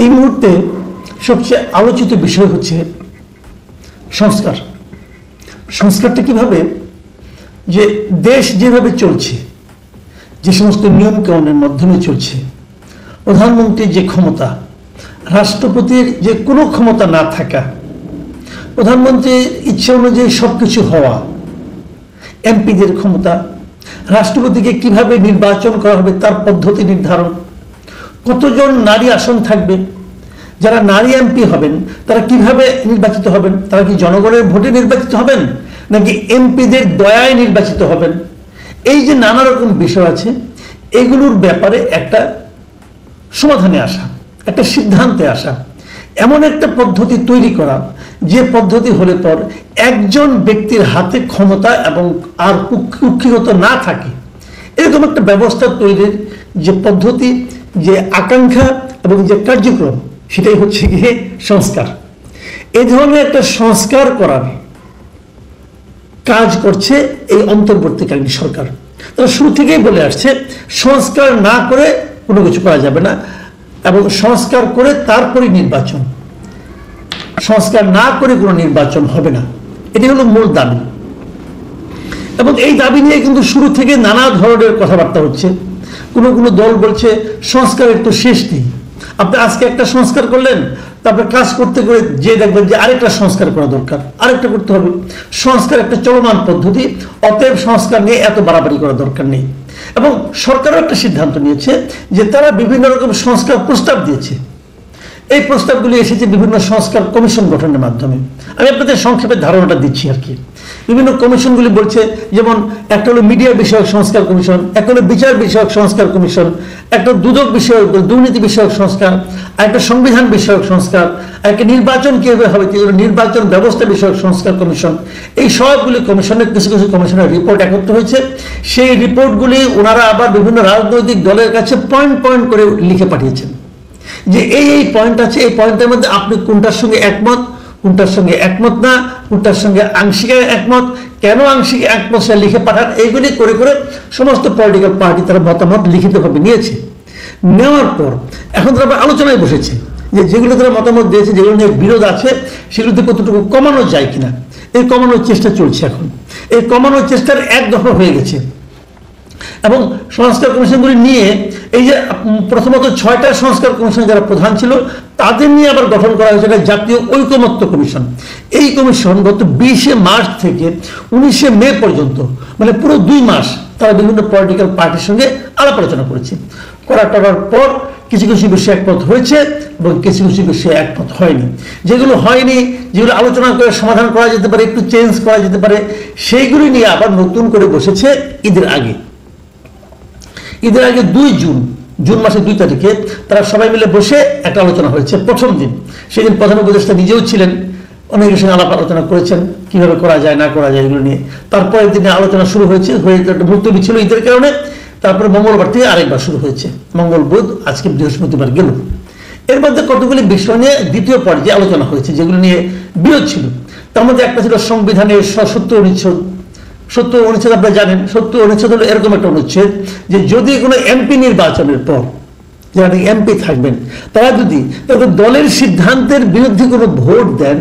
এই মুহূর্তে সবচেয়ে আলোচিত বিষয় হচ্ছে সংস্কার। সংস্কারটা কিভাবে, যে দেশ যেভাবে চলছে, যে সমস্ত নিয়ম কানুনের মাধ্যমে চলছে, প্রধানমন্ত্রীর যে ক্ষমতা, রাষ্ট্রপতির যে কোনো ক্ষমতা না থাকা, প্রধানমন্ত্রীর ইচ্ছা অনুযায়ী সবকিছু হওয়া, এমপিদের ক্ষমতা, রাষ্ট্রপতিকে কিভাবে নির্বাচন করা হবে তার পদ্ধতি নির্ধারণ, কতজন নারী আসন থাকবে, যারা নারী এমপি হবেন তারা কিভাবে নির্বাচিত হবেন, তারা কি জনগণের ভোটে নির্বাচিত হবেন নাকি এমপিদের দয়ায় নির্বাচিত হবেন, এই যে নানা রকম বিষয় আছে, এগুলোর ব্যাপারে একটা সমাধানে আসা, একটা সিদ্ধান্তে আসা, এমন একটা পদ্ধতি তৈরি করা যে পদ্ধতি হলে পর একজন ব্যক্তির হাতে ক্ষমতা এবং আর কুক্ষিগত না থাকে, এরকম একটা ব্যবস্থা তৈরির যে পদ্ধতি, যে আকাঙ্ক্ষা এবং যে কার্যক্রম, সেটাই হচ্ছে গিয়ে সংস্কার। এই ধরনের একটা সংস্কার করার কাজ করছে এই অন্তর্বর্তীকালীন সরকার। তারা শুরু থেকেই বলে আসছে সংস্কার না করে কোনো কিছু করা যাবে না, এবং সংস্কার করে তারপরে নির্বাচন, সংস্কার না করে কোনো নির্বাচন হবে না, এটি হলো মূল দাবি। এবং এই দাবি নিয়ে কিন্তু শুরু থেকে নানা ধরনের কথাবার্তা হচ্ছে। কোনো কোনো দল বলছে সংস্কারের তো শেষ নেই, আপনি আজকে একটা সংস্কার করলেন, তারপরে কাজ করতে করে যে দেখবেন যে আরেকটা সংস্কার করা দরকার, আরেকটা করতে হবে। সংস্কার একটা চলমান পদ্ধতি, অতএব সংস্কার নিয়ে এত বাড়াবাড়ি করা দরকার নেই। এবং সরকারও একটা সিদ্ধান্ত নিয়েছে যে তারা বিভিন্ন রকম সংস্কার প্রস্তাব দিয়েছে। এই প্রস্তাবগুলি এসেছে বিভিন্ন সংস্কার কমিশন গঠনের মাধ্যমে। আমি আপনাদের সংক্ষেপে ধারণাটা দিচ্ছি আর কি। বিভিন্ন কমিশনগুলি বলছে, যেমন একটা হলো মিডিয়া বিষয়ক সংস্কার কমিশন, একটা হলো বিচার বিষয়ক সংস্কার কমিশন, একটা দুদক বিষয়ক দুর্নীতি বিষয়ক সংস্কার, আর একটা সংবিধান বিষয়ক সংস্কার, আর একটা নির্বাচন কিভাবে হবে নির্বাচন ব্যবস্থা বিষয়ক সংস্কার কমিশন। এই সবগুলি কমিশনের কিছু কিছু কমিশনের রিপোর্ট একত্র হয়েছে। সেই রিপোর্টগুলি ওনারা আবার বিভিন্ন রাজনৈতিক দলের কাছে পয়েন্ট পয়েন্ট করে লিখে পাঠিয়েছেন যে এই পয়েন্ট আছে, এই পয়েন্টের মধ্যে আপনি কোনটার সঙ্গে একমত, কোনটার সঙ্গে একমত না, কোনটার সঙ্গে আংশিক একমত, কেন আংশিক একমত সে লিখে পাঠান। এইগুলি করে করে সমস্ত পলিটিক্যাল পার্টি তারা মতামত লিখিতভাবে নিয়েছে। নেওয়ার পর এখন তারা আলোচনায় বসেছে যে যেগুলো তারা মতামত দিয়েছে, যেগুলো নিয়ে বিরোধ আছে, সেগুলোতে কতটুকু কমানো যায় কিনা। এই কমানোর চেষ্টা চলছে এখন। এই কমানোর চেষ্টার এক দফা হয়ে গেছে। এবং সংস্কার কমিশনগুলি নিয়ে এই যে প্রথমত 6টা সংস্কার কমিশন যারা প্রধান ছিল তাদের নিয়ে আবার গঠন করা হয়েছে একটা জাতীয় ঐকমত্য কমিশন। এই কমিশন গত 20শে মার্চ থেকে 19শে মে পর্যন্ত, মানে পুরো 2 মাস তারা বিভিন্ন পলিটিক্যাল পার্টির সঙ্গে আলাপ আলোচনা করেছে। করার পর কিছু কিছু বিষয়ে একমত হয়েছে এবং কিছু কিছু বিষয়ে একমত হয়নি। যেগুলো হয়নি, যেগুলো আলোচনা করে সমাধান করা যেতে পারে, একটু চেঞ্জ করা যেতে পারে, সেইগুলি নিয়ে আবার নতুন করে বসেছে ঈদের আগে। ঈদের আগে 2 জুন মাসের 2 তারিখে তারা সবাই মিলে বসে একটা আলোচনা হয়েছে। প্রথম দিন, সেদিন প্রধান উপদেষ্টা নিজেও ছিলেন, অনেকের সঙ্গে আলাপ আলোচনা করেছেন কিভাবে করা যায় না করা যায় এগুলো নিয়ে। তারপরের দিনে আলোচনা শুরু হয়েছে, একটা মুলতবি ছিল ঈদের কারণে। তারপরে মঙ্গলবার থেকে আরেকবার শুরু হয়েছে, মঙ্গল বুধ, আজকে বৃহস্পতিবার গেল। এর মধ্যে কতগুলি বিষয় নিয়ে দ্বিতীয় পর্যায়ে আলোচনা হয়েছে যেগুলো নিয়ে বিরোধ ছিল। তার মধ্যে একটা ছিল সংবিধানের 70 অনুচ্ছেদ। 70 অনুচ্ছেদ আপনারা জানেন, 70 অনুচ্ছেদ হলো এরকম একটা অনুচ্ছেদ যে যদি কোনো এমপি নির্বাচনের পর যারা এমপি থাকবেন তারা যদি তাদের দলের সিদ্ধান্তের বিরুদ্ধে কোনো ভোট দেন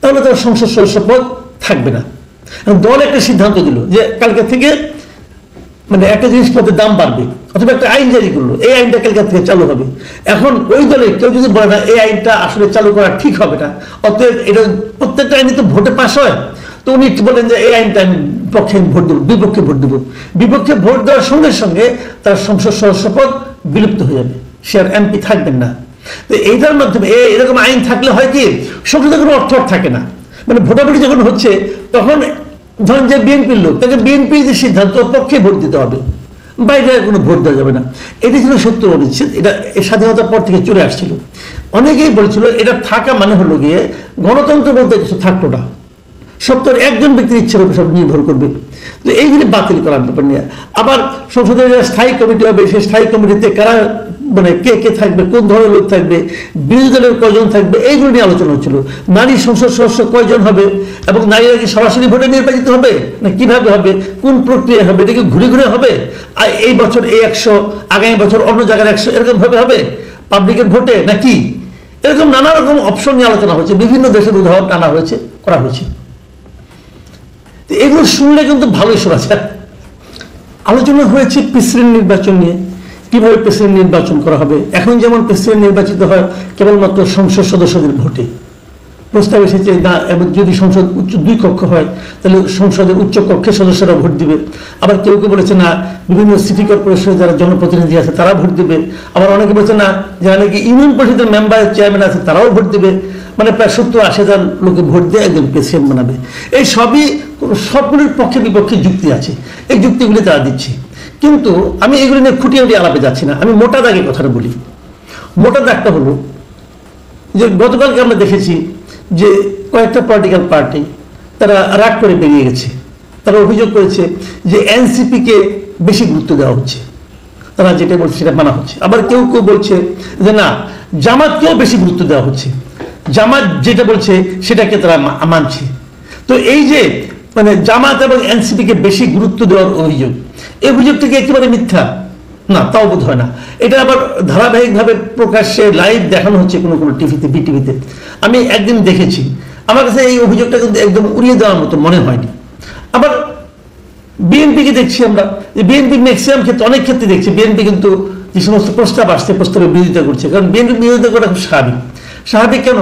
তাহলে তারা সংসদ সদস্য পদ থাকবে না। দল একটা সিদ্ধান্ত দিল যে কালকে থেকে মানে একটা জিনিসপত্রের দাম বাড়বে, অথবা একটা আইন জারি করলো, এই আইনটা কালকে থেকে চালু হবে। এখন ওই দলে কেউ যদি বলে না এই আইনটা আসলে চালু করা ঠিক হবে না, অতএব এটা প্রত্যেকটা আইনই তো ভোটে পাস হয়, তো উনি বলেন যে এই আইনটা আমি পক্ষে ভোট দেবো, বিপক্ষে ভোট দেবো। বিপক্ষে ভোট দেওয়ার সঙ্গে সঙ্গে তার সংসদ সদস্য পদ বিলুপ্ত হয়ে যাবে, সে আর এমপি থাকবেন না। তো এইটার মাধ্যমে এরকম আইন থাকলে হয় কি, সংসদে কোনো অর্থ থাকে না। মানে ভোটাভুটি যখন হচ্ছে তখন ধরেন যে বিএনপির লোক, তাকে বিএনপির যে সিদ্ধান্ত পক্ষে ভোট দিতে হবে, বাইরে কোনো ভোট দেওয়া যাবে না। এটি ছিল 70 অনুচ্ছেদ। এটা স্বাধীনতার পর থেকে চলে আসছিল। অনেকেই বলছিল এটা থাকা মানে হলো গিয়ে গণতন্ত্র বলতে কিছু থাকলো না, 70 একজন ব্যক্তির ইচ্ছার উপর সব নির্ভর করবে। তো এইগুলি বাতিল করার ব্যাপার নিয়ে আবার সংসদের স্থায়ী কমিটি হবে, সেই স্থায়ী কমিটিতে কারা মানে কে থাকবে, কোন ধরনের লোক থাকবে, বিরোধী দলের কয়জন থাকবে, এইগুলো নিয়ে আলোচনা হচ্ছিল। নারী সংসদ সদস্য কয়জন হবে এবং নারীরা কি সরাসরি ভোটে নির্বাচিত হবে না কিভাবে হবে, কোন প্রক্রিয়া হবে, এটা কি ঘুরে ঘুরে হবে, আর এই বছর এই 100, আগামী বছর অন্য জায়গার 100, এরকম ভাবে হবে। পাবলিকের ভোটে নাকি? এরকম নানা রকম অপশন নিয়ে আলোচনা হয়েছে, বিভিন্ন দেশের উদাহরণ টানা হয়েছে, করা হয়েছে। এগুলো শুনলে কিন্তু ভালোই শোনা যায়। আলোচনা হয়েছে প্রেসিডেন্ট নির্বাচন নিয়ে, কিভাবে প্রেসিডেন্ট নির্বাচন করা হবে। এখন যেমন প্রেসিডেন্ট নির্বাচিত হয় কেবলমাত্র সংসদ সদস্যদের ভোটে, প্রস্তাব এসেছে না, এবং যদি সংসদ উচ্চ 2 কক্ষ হয় তাহলে সংসদের উচ্চ কক্ষের সদস্যরা ভোট দিবে। আবার কেউ কেউ বলেছে না, বিভিন্ন সিটি কর্পোরেশনের যারা জনপ্রতিনিধি আছে তারা ভোট দিবে। আবার অনেকে বলেছে না, যারা নাকি ইউনিয়ন পরিষদের মেম্বার চেয়ারম্যান আছে তারাও ভোট দিবে। মানে প্রায় 70-80 হাজার লোকে ভোট দিয়ে একজন প্রেসিডেন্ট বানাবে। এই সবগুলির পক্ষে বিপক্ষে যুক্তি আছে, এই যুক্তিগুলি তারা দিচ্ছে। কিন্তু আমি এগুলি নিয়ে খুঁটিয়ে আলাপে যাচ্ছি না, আমি মোটা দাগে কথাটা বলি। মোটা দাগটা হলো যে গতকালকে আমরা দেখেছি যে কয়েকটা পলিটিক্যাল পার্টি তারা রাগ করে বেরিয়ে গেছে। তারা অভিযোগ করেছে যে এনসিপিকে বেশি গুরুত্ব দেওয়া হচ্ছে, তারা যেটা বলছে সেটা মানা হচ্ছে। আবার কেউ কেউ বলছে যে না, জামাতকেও বেশি গুরুত্ব দেওয়া হচ্ছে, জামাত যেটা বলছে সেটাকে তারা মানছে। তো এই যে মানে জামাত এবং এনসিপিকে বেশি গুরুত্ব দেওয়ার অভিযোগ, এই অভিযোগটাকে একেবারে মিথ্যা না, তাও বোধ হয় না। এটা আবার ধারাবাহিকভাবে প্রকাশ্যে লাইভ দেখানো হচ্ছে কোনো কোনো টিভিতে, বিটিভিতে। আমি একদিন দেখেছি, আমার কাছে এই অভিযোগটা কিন্তু একদম উড়িয়ে দেওয়ার মতো মনে হয়নি। আবার বিএনপিকে দেখছি আমরা, যে বিএনপি ম্যাক্সিমাম ক্ষেত্রে, অনেক ক্ষেত্রে দেখছি বিএনপি কিন্তু যে সমস্ত প্রস্তাব আসছে প্রস্তাবের বিরোধিতা করছে। কারণ বিএনপি বিরোধিতা করা খুব স্বাভাবিক। স্বাভাবিক কেন?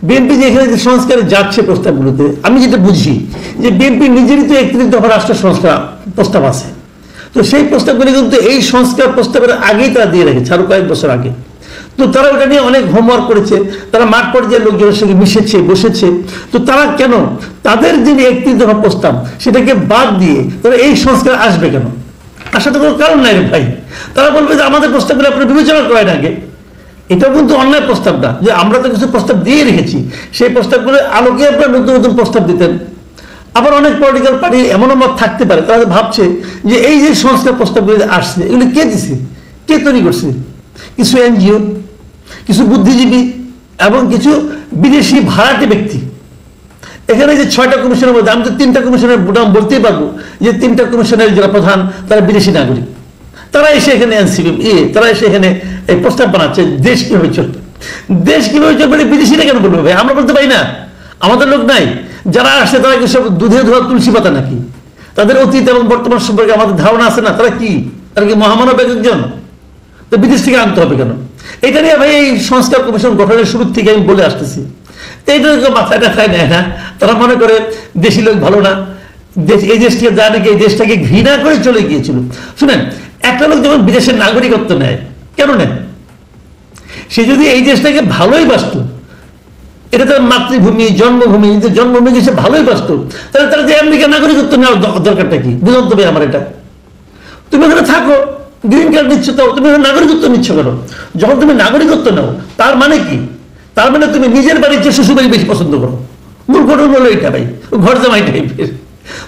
বিএনপি যে এখানে যে সংস্কারে যাচ্ছে প্রস্তাবগুলোতে, আমি যেটা বুঝি যে বিএনপি নিজেরই তো 31 দফা রাষ্ট্র সংস্কার প্রস্তাব আছে। তো সেই প্রস্তাবগুলি কিন্তু এই সংস্কার প্রস্তাবের আগেই তারা দিয়ে রেখেছে, আরো কয়েক বছর আগে। তো তারা ওটা নিয়ে অনেক হোমওয়ার্ক করেছে, তারা মাঠ পর্যায়ে লোকজনের সঙ্গে মিশেছে, বসেছে। তো তারা কেন তাদের যে 31 দফা প্রস্তাব সেটাকে বাদ দিয়ে তারা এই সংস্কার আসবে কেন? আসার তো কোনো কারণ নাই রে ভাই। তারা বলবে যে আমাদের প্রস্তাবগুলো আপনারা বিবেচনা করেন আগে। এটাও কিন্তু অন্যায় প্রস্তাব না, যে আমরা তো কিছু প্রস্তাব দিয়ে রেখেছি, সেই প্রস্তাবগুলো আলোকে আপনারা নতুন নতুন প্রস্তাব দিতেন। আবার অনেক পলিটিক্যাল পার্টি এমনও মত থাকতে পারে, তারা ভাবছে যে এই যে সংস্কার প্রস্তাবগুলি আসছে এগুলি কে দিছে, কে তৈরি করছে? কিছু এনজিও, কিছু বুদ্ধিজীবী এবং কিছু বিদেশি ভাড়াটে ব্যক্তি। এখানে যে 6টা কমিশনের মধ্যে আমি তো 3টা কমিশনের নাম বলতেই পারবো, যে 3টা কমিশনের যারা প্রধান তারা বিদেশি নাগরিক। তারা এসে এখানে এনসিপি তারা এসে এখানে এই প্রস্তাব বানাচ্ছে দেশ কিভাবে চলবে। দেশ কিভাবে চলবে বিদেশিরা কেন বলবে ভাই? আমরা বলতে পারি না? আমাদের লোক নাই? যারা আসে তারা কি সব দুধে ধোয়া তুলসী পাতা নাকি? তাদের অতীত এবং বর্তমান সম্পর্কে আমাদের ধারণা আছে না? তারা কি মহামানব একজন? তো বিদেশ থেকে আনতে হবে কেন? এটা নিয়ে ভাই এই সংস্কার কমিশন গঠনের শুরু থেকে আমি বলে আসতেছি। এইটা মাথায় টাথায় নেয় না। তারা মনে করে দেশি লোক ভালো না, এই দেশটিকে যা নাকি এই দেশটাকে ঘৃণা করে চলে গিয়েছিল। শুনেন, একটা লোক যখন বিদেশের নাগরিকত্ব নেয়, কেন নেয়? সে যদি এই দেশটাকে ভালোই বাসত, এটা তার মাতৃভূমি, জন্মভূমি, জন্মভূমি সে ভালোই বাসত, তাহলে তারা যে আমেরিকার নাগরিকত্ব নেওয়ার দরকারটা কি? বুঝুন তবে আমার এটা, তুমি ওখানে থাকো, গ্রিন কার্ড নিচ্ছ, তো তুমি নাগরিকত্ব নিচ্ছ কেন? যখন তুমি নাগরিকত্ব নাও তার মানে কি? তার মানে তুমি নিজের বাড়ির চেয়ে শ্বশুর বাড়ি বেশি পছন্দ করো। মূল ঘটনা হলো এটা ভাই, ঘর জামাই টাইপের।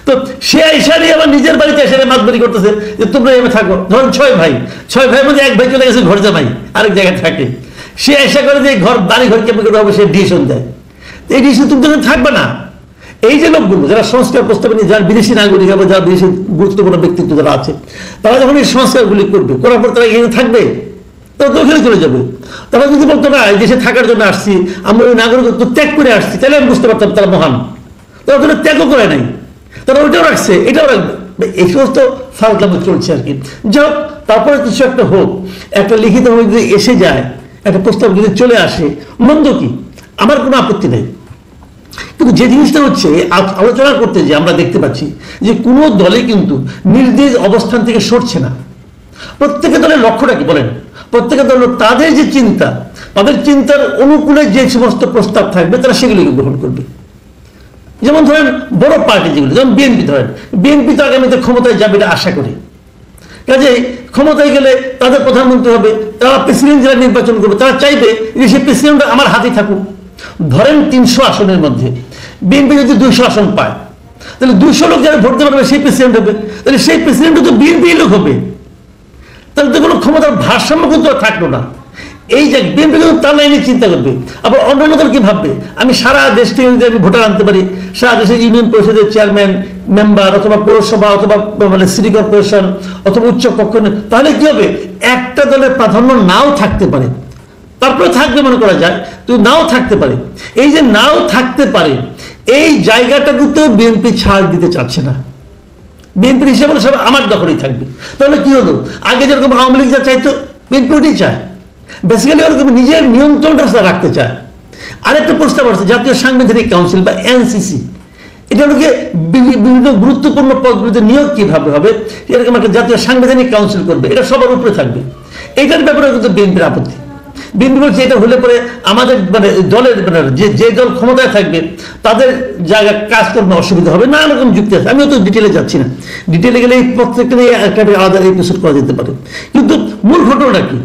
তো সে এসারি আবার নিজের বাড়িতে এসে মাতবাড়ি করতেছে যে তোমরা এভাবে থাকো। ধরুন 6 ভাই, 6 ভাইয়ের মধ্যে 1 ভাই চলে গেছে ঘর জামাই, আরেক জায়গায় থাকে। সে এসে করে যে ঘর বাড়ি ঘর কেমন করে হবে, সে ডিসিশন দেয়। এই ডিসিশন তুমি যখন থাকবে না, এই যে লোকগুলো যারা সংস্কার প্রস্তাবে নিয়ে, যারা বিদেশি নাগরিক এবং যারা বিদেশি গুরুত্বপূর্ণ ব্যক্তিত্ব যারা আছে, তারা যখন এই সংস্কারগুলি করবে, করার পর তারা এখানে থাকবে, তারা তো ওখানে চলে যাবে। তারা যদি বলতো না এই দেশে থাকার জন্য আসছি, আমরা ওই নাগরিকত্ব ত্যাগ করে আসছি, তাহলে আমি বুঝতে পারতাম তারা মহান। তারা ওখানে ত্যাগও করে নাই, তারা ওইটাও রাখছে, এটাও রাখবে। এই সমস্ত ফালতু চলছে আর কি। যাই হোক, তারপরে কিছু একটা হোক, একটা লিখিতভাবে যদি এসে যায়, একটা প্রস্তাব যদি চলে আসে, মন্দ কি? আমার কোনো আপত্তি নেই। কিন্তু যে জিনিসটা হচ্ছে আলোচনা করতে যে আমরা দেখতে পাচ্ছি যে কোনো দলে কিন্তু নির্দেশ অবস্থান থেকে সরছে না। প্রত্যেকের দলের লক্ষ্যটা কি বলেন? প্রত্যেকের দল তাদের যে চিন্তা, তাদের চিন্তার অনুকূলে যে সমস্ত প্রস্তাব থাকবে তারা সেগুলিকে গ্রহণ করবে। যেমন ধরেন বড় পার্টি যেগুলো, যেমন বিএনপি ধরেন, বিএনপি তো আগামীতে ক্ষমতায় যাবে এটা আশা করি। কাজেই ক্ষমতায় গেলে তাদের প্রধানমন্ত্রী হবে, তারা প্রেসিডেন্ট যারা নির্বাচন করবে তারা চাইবে যে সেই প্রেসিডেন্টটা আমার হাতে থাকুক। ধরেন 300 আসনের মধ্যে বিএনপি যদি 200 আসন পায়, তাহলে 200 লোক যারা ভোট দিতে পারবে সেই প্রেসিডেন্ট হবে, তাহলে সেই প্রেসিডেন্টও তো বিএনপি লোক হবে। তাহলে তো কোনো ক্ষমতার ভারসাম্য কিন্তু আর থাকলো না। এই যে বিএনপি কিন্তু তার লাইনে চিন্তা করবে। আবার অন্যান্য দল কি ভাববে? আমি সারা দেশ থেকে যদি আমি ভোটার আনতে পারি, সারা দেশের ইউনিয়ন পরিষদের চেয়ারম্যান, মেম্বার, অথবা পৌরসভা, অথবা মানে সিটি কর্পোরেশন, অথবা উচ্চ কক্ষ, তাহলে কি হবে? একটা দলের প্রাধান্য নাও থাকতে পারে, তারপরে থাকবে মনে করা যায়, তো নাও থাকতে পারে। এই যে নাও থাকতে পারে, এই জায়গাটাকেও বিএনপি ছাড় দিতে চাচ্ছে না। বিএনপির হিসেবে সব আমার দখলেই থাকবে। তাহলে কি হলো, আগে যেরকম আওয়ামী লীগ যা চাইতো বিএনপি ওটাই চায়, বেসিক্যালি ওরকম নিজের নিয়ন্ত্রণটা রাখতে চায়। আরেকটা প্রস্তাব আছে জাতীয় সাংবিধানিক কাউন্সিল বা এনসিসি, এটা হলো বিভিন্ন গুরুত্বপূর্ণ পদগুলিতে নিয়োগ কিভাবে হবে, এরকম একটা জাতীয় সাংবিধানিক কাউন্সিল করবে, এটা সবার উপরে থাকবে। এটার ব্যাপারে কিন্তু বিএনপির আপত্তি। বিএনপি বলছে এটা হলে পরে আমাদের মানে দলের মানে যে দল ক্ষমতায় থাকবে তাদের জায়গায় কাজ করতে অসুবিধা হবে, নানা রকম যুক্তি আছে। আমিও তো ডিটেলে যাচ্ছি না, ডিটেলে গেলে এই প্রত্যেকটা নিয়ে একটা আলাদা এপিসোড করা যেতে পারে। কিন্তু মূল ঘটনাটা কি?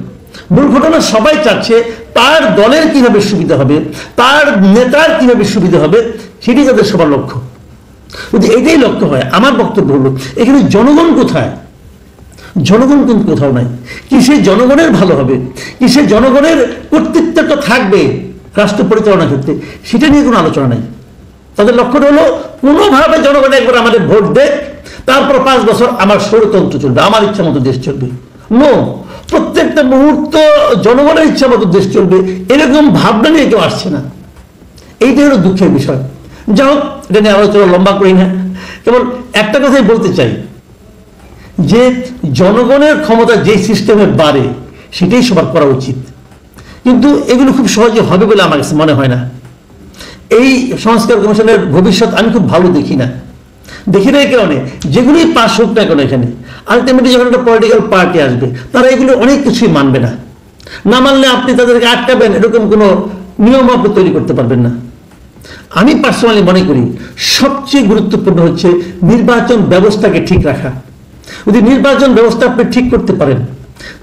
মূল ঘটনা সবাই চাচ্ছে তার দলের কিভাবে সুবিধা হবে, তার নেতার কিভাবে সুবিধা হবে, সেটি তাদের সবার লক্ষ্য। যদি এটাই লক্ষ্য হয়, আমার বক্তব্য হলো এখানে জনগণ কোথায়? জনগণ কিন্তু কোথাও নাই। কিসে জনগণের ভালো হবে, কিসে জনগণের কর্তৃত্বটা থাকবে রাষ্ট্র পরিচালনার ক্ষেত্রে, সেটা নিয়ে কোনো আলোচনা নাই। তাদের লক্ষ্য হলো কোনোভাবে জনগণ একবার আমাদের ভোট দেয়, তারপর 5 বছর আমার স্বৈরতন্ত্র চলবে, আমার ইচ্ছা মতো দেশ চলবে। নো, প্রত্যেকটা মুহূর্ত জনগণের ইচ্ছা মতো দেশ চলবে, এরকম ভাবনা নিয়ে কেউ আসছে না। এইটাই হলো দুঃখের বিষয়। যাই হোক, এটা নিয়ে আলোচনা লম্বা করি না, কেবল একটা কথাই বলতে চাই যে জনগণের ক্ষমতা যে সিস্টেমে বাড়ে সেটাই সবার করা উচিত, কিন্তু এগুলো খুব সহজে হবে বলে আমার কাছে মনে হয় না। এই সংস্কার কমিশনের ভবিষ্যৎ আমি খুব ভালো দেখি না। দেখি না এই কারণে, যেগুলোই পাস হোক না কেন এখানে আলটিমেটলি যখন একটা পলিটিক্যাল পার্টি আসবে তারা এগুলো অনেক কিছুই মানবে না। না মানলে আপনি তাদেরকে আটকাবেন এরকম কোনো নিয়ম আপনি তৈরি করতে পারবেন না। আমি পার্সোনালি মনে করি সবচেয়ে গুরুত্বপূর্ণ হচ্ছে নির্বাচন ব্যবস্থাকে ঠিক রাখা। যদি নির্বাচন ব্যবস্থা আপনি ঠিক করতে পারেন,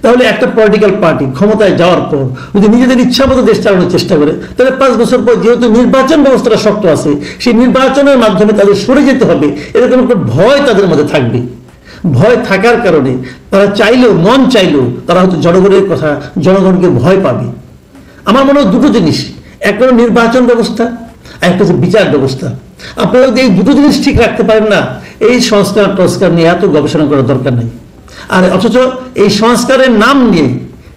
তাহলে একটা পলিটিক্যাল পার্টি ক্ষমতায় যাওয়ার পর যদি নিজেদের ইচ্ছা মতো দেশ চালানোর চেষ্টা করে, তাহলে 5 বছর পর যেহেতু নির্বাচন ব্যবস্থাটা শক্ত আছে, সেই নির্বাচনের মাধ্যমে তাদের সরে যেতে হবে এরকম একটা ভয় তাদের মধ্যে থাকবে। ভয় থাকার কারণে তারা চাইলেও মন চাইলেও তারা হয়তো জনগণের কথা, জনগণকে ভয় পাবে। আমার মনে হয় দুটো জিনিস, একটা হলো নির্বাচন ব্যবস্থা, আর একটা হচ্ছে বিচার ব্যবস্থা। আপনারা যদি এই দুটো জিনিস ঠিক রাখতে পারেন না, এই সংস্কার নিয়ে এত গবেষণা করার দরকার নেই। আর অথচ এই সংস্কারের নাম নিয়ে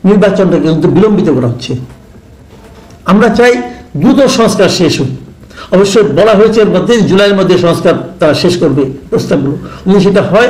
নির্বাচনটাকে কিন্তু বিলম্বিত করা হচ্ছে। আমরা চাই দ্রুত সংস্কার শেষ হোক। অবশ্যই বলা হয়েছে এর মধ্যে জুলাইয়ের মধ্যে সংস্কার তারা শেষ করবে প্রস্তাবগুলো। যদি সেটা হয়